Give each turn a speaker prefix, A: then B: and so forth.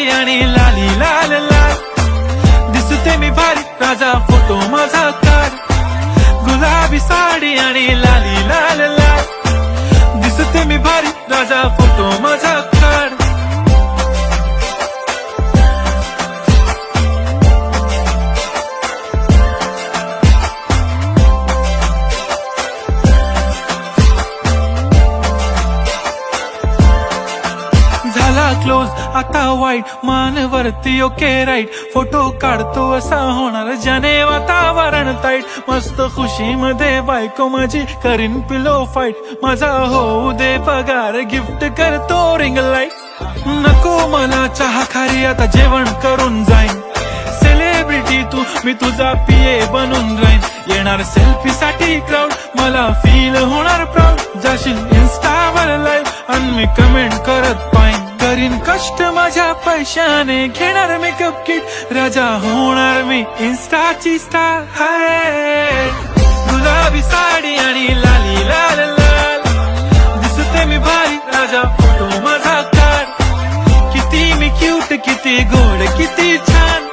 A: साडी आणि लाली लाल लाल, दिसते मी भारी राजा फोटो माझा काढ. गुलाबी साडी आणि लाली लाल लाल, दिसते मी भारी राजा फोटो माझा काढ. झाला क्लोज आता वाईट, मानवरती ओके राईट, फोटो काढतो असा होणार ज्याने वातावरण ताईट. मस्त खुशी मध्ये बायको माझी करीन पिलो फाईट, माझा होऊ दे पगार गिफ्ट करतो रिंग लाईट. नको मला चहा खारी आता जेवण करून जाईन, सेलिब्रिटी तू मी तुझा पिये बनून राहीन. येणार सेल्फी साठी क्राऊड, मला फील होणार प्राऊड. जाशील इन्स्टावर लाईव्ह आणि मी कमेंट करत पाईन. करीन कष्ट माझ्या पैशाने, घेणार मेकअप किट, राजा होणार मी इन्स्टाची स्टार. हाय गुलाबी साडी आणि लाली लाल लाल, दिसते मी भारी राजा फोटो माझा काढ. किती मी क्यूट, किती गोड, किती छान,